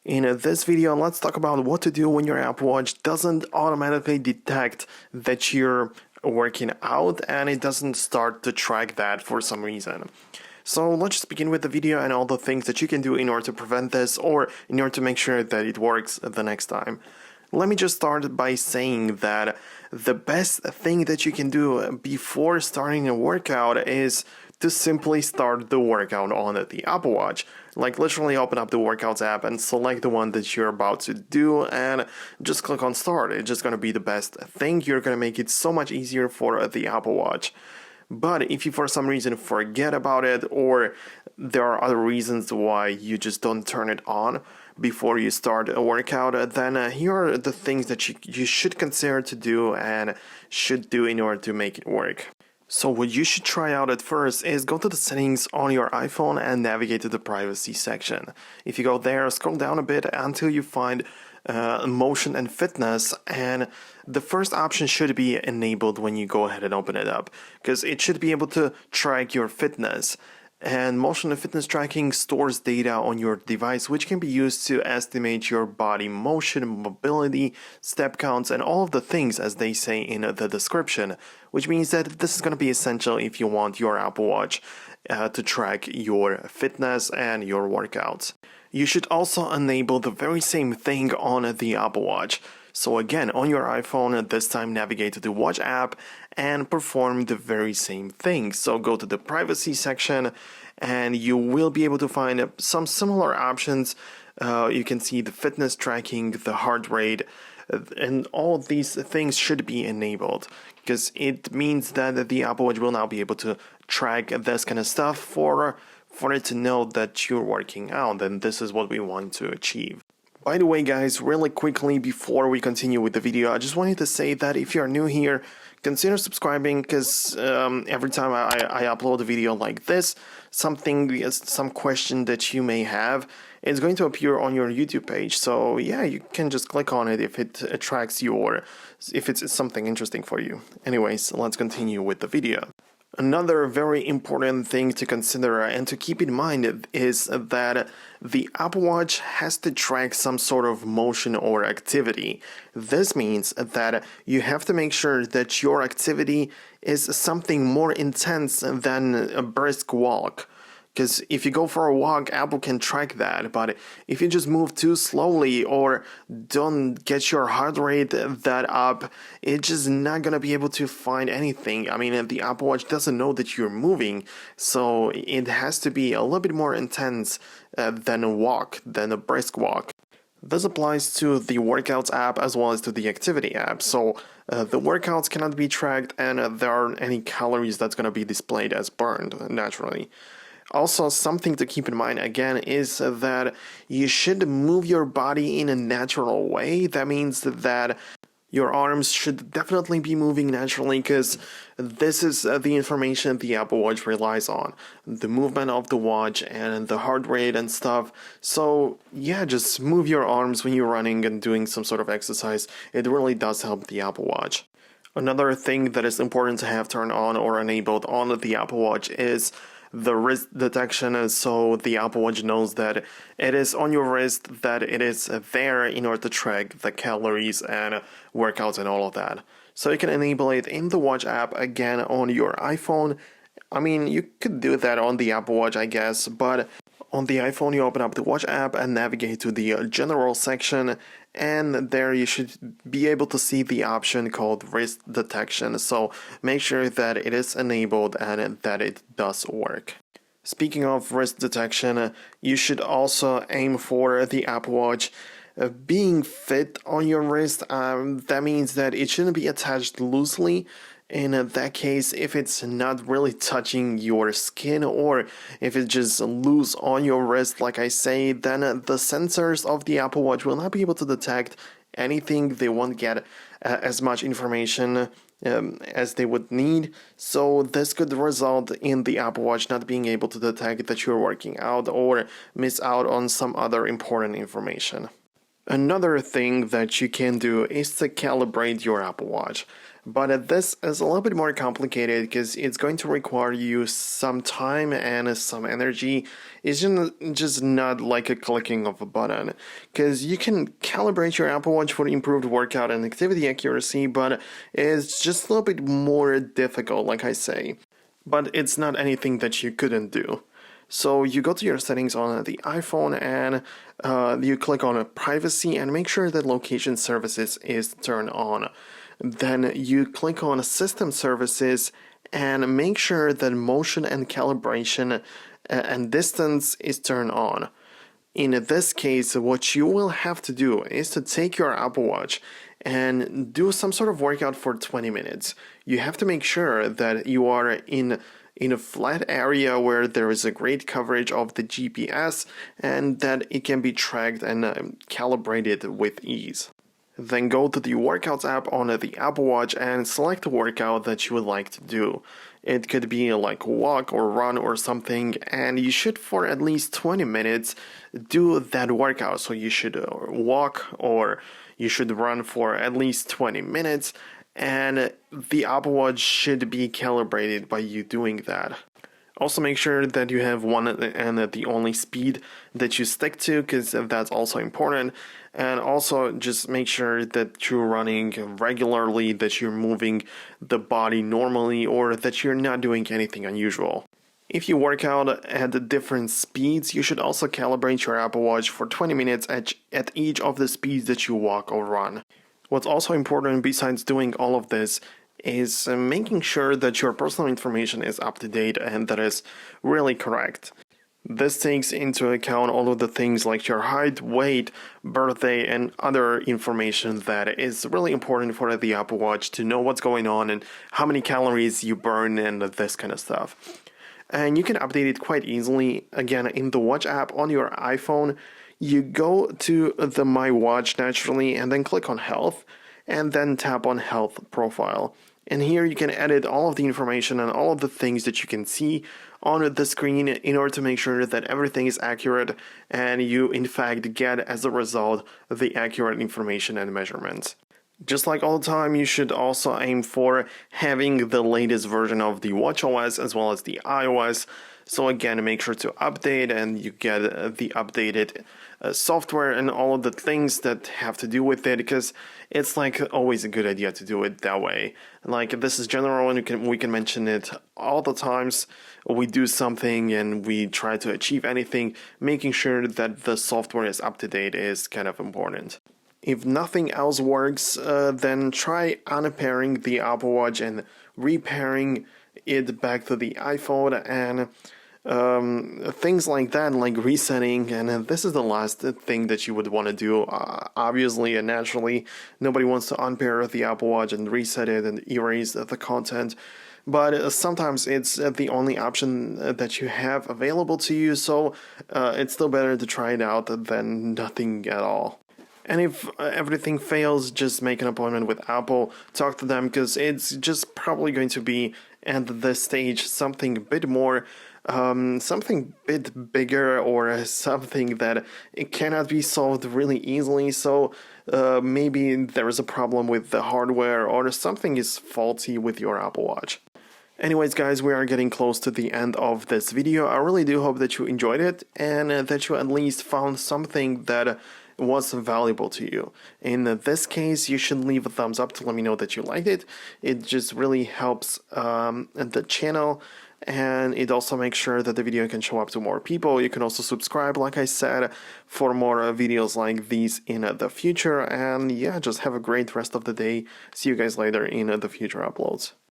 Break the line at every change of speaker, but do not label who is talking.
In this video, let's talk about what to do when your Apple Watch doesn't automatically detect that you're working out and it doesn't start to track that for some reason. So let's just begin with the video and all the things that you can do in order to prevent this or in order to make sure that it works the next time. Let me just start by saying that the best thing that you can do before starting a workout is to simply start the workout on the Apple Watch. Like literally open up the Workouts app and select the one that you're about to do and just click on start. It's just going to be the best thing. You're going to make it so much easier for the Apple Watch. But if you for some reason forget about it or there are other reasons why you just don't turn it on before you start a workout, then here are the things that you should consider to do and should do in order to make it work. So what you should try out at first is go to the settings on your iPhone and navigate to the privacy section. If you go there, scroll down a bit until you find motion and fitness, and the first option should be enabled when you go ahead and open it up because it should be able to track your fitness. And motion and fitness tracking stores data on your device, which can be used to estimate your body motion, mobility, step counts, and all of the things as they say in the description, which means that this is going to be essential if you want your Apple Watch to track your fitness and your workouts. You should also enable the very same thing on the Apple Watch. So again, on your iPhone, this time navigate to the Watch app and perform the very same thing. So go to the privacy section and you will be able to find some similar options. You can see the fitness tracking, the heart rate, and all of these things should be enabled because it means that the Apple Watch will now be able to track this kind of stuff for it to know that you're working out, and this is what we want to achieve. By the way, guys, really quickly before we continue with the video, I just wanted to say that if you're new here, consider subscribing because every time I upload a video like this, some question that you may have is going to appear on your YouTube page. So yeah, you can just click on it if it attracts you or if it's something interesting for you. Anyways, let's continue with the video. Another very important thing to consider and to keep in mind is that the Apple Watch has to track some sort of motion or activity. This means that you have to make sure that your activity is something more intense than a brisk walk. Because if you go for a walk, Apple can track that, but if you just move too slowly or don't get your heart rate that up, it's just not going to be able to find anything. I mean, the Apple Watch doesn't know that you're moving, so it has to be a little bit more intense than a brisk walk. This applies to the Workouts app as well as to the Activity app. So the workouts cannot be tracked and there aren't any calories that's going to be displayed as burned naturally. Also, something to keep in mind again is that you should move your body in a natural way. That means that your arms should definitely be moving naturally because this is the information the Apple Watch relies on. The movement of the watch and the heart rate and stuff. So yeah, just move your arms when you're running and doing some sort of exercise. It really does help the Apple Watch. Another thing that is important to have turned on or enabled on the Apple Watch is the wrist detection, so the Apple Watch knows that it is on your wrist, that it is there in order to track the calories and workouts and all of that. So you can enable it in the Watch app again on your iPhone. I mean, you could do that on the Apple Watch, I guess, but on the iPhone you open up the Watch app and navigate to the General section, and there you should be able to see the option called wrist detection. So make sure that it is enabled and that it does work. Speaking of wrist detection, you should also aim for the Apple Watch being fit on your wrist. That means that it shouldn't be attached loosely. In that case, if it's not really touching your skin or if it's just loose on your wrist, like I say, then the sensors of the Apple Watch will not be able to detect anything. They won't get as much information as they would need. So this could result in the Apple Watch not being able to detect that you're working out or miss out on some other important information. Another thing that you can do is to calibrate your Apple Watch. But this is a little bit more complicated because it's going to require you some time and some energy. It's just not like a clicking of a button. Because you can calibrate your Apple Watch for improved workout and activity accuracy, but it's just a little bit more difficult, like I say. But it's not anything that you couldn't do. So you go to your settings on the iPhone and you click on privacy and make sure that location services is turned on. Then you click on system services and make sure that motion and calibration and distance is turned on. In this case, what you will have to do is to take your Apple Watch and do some sort of workout for 20 minutes. You have to make sure that you are in a flat area where there is a great coverage of the GPS and that it can be tracked and calibrated with ease. Then go to the Workouts app on the Apple Watch and select the workout that you would like to do. It could be like walk or run or something, and you should for at least 20 minutes do that workout. So you should walk or you should run for at least 20 minutes, and the Apple Watch should be calibrated by you doing that. Also make sure that you have one and the only speed that you stick to, because that's also important. And also just make sure that you're running regularly, that you're moving the body normally, or that you're not doing anything unusual. If you work out at different speeds, you should also calibrate your Apple Watch for 20 minutes at each of the speeds that you walk or run. What's also important besides doing all of this is making sure that your personal information is up to date and that is really correct. This takes into account all of the things like your height, weight, birthday, and other information that is really important for the Apple Watch to know what's going on and how many calories you burn and this kind of stuff. And you can update it quite easily. Again, in the Watch app on your iPhone, you go to the My Watch naturally and then click on Health and then tap on Health Profile. And here you can edit all of the information and all of the things that you can see on the screen in order to make sure that everything is accurate and you in fact get as a result the accurate information and measurements. Just like all the time, you should also aim for having the latest version of the watchOS as well as the iOS. So again, make sure to update and you get the updated software and all of the things that have to do with it, because it's like always a good idea to do it that way. Like this is general and we can mention it all the times. We do something and we try to achieve anything, making sure that the software is up to date is kind of important. If nothing else works, then try unpairing the Apple Watch and repairing it back to the iPhone and things like that, like resetting. And this is the last thing that you would want to do. Obviously and naturally, nobody wants to unpair the Apple Watch and reset it and erase the content. But sometimes it's the only option that you have available to you, so it's still better to try it out than nothing at all. And if everything fails, just make an appointment with Apple, talk to them, because it's just probably going to be at this stage something a bit more, something a bit bigger, or something that it cannot be solved really easily. So maybe there is a problem with the hardware or something is faulty with your Apple Watch. Anyways, guys, we are getting close to the end of this video. I really do hope that you enjoyed it and that you at least found something that was valuable to you. In this case, you should leave a thumbs up to let me know that you liked it. It just really helps the channel, and it also makes sure that the video can show up to more people. You can also subscribe, like I said, for more videos like these in the future. And yeah, just have a great rest of the day. See you guys later in the future uploads.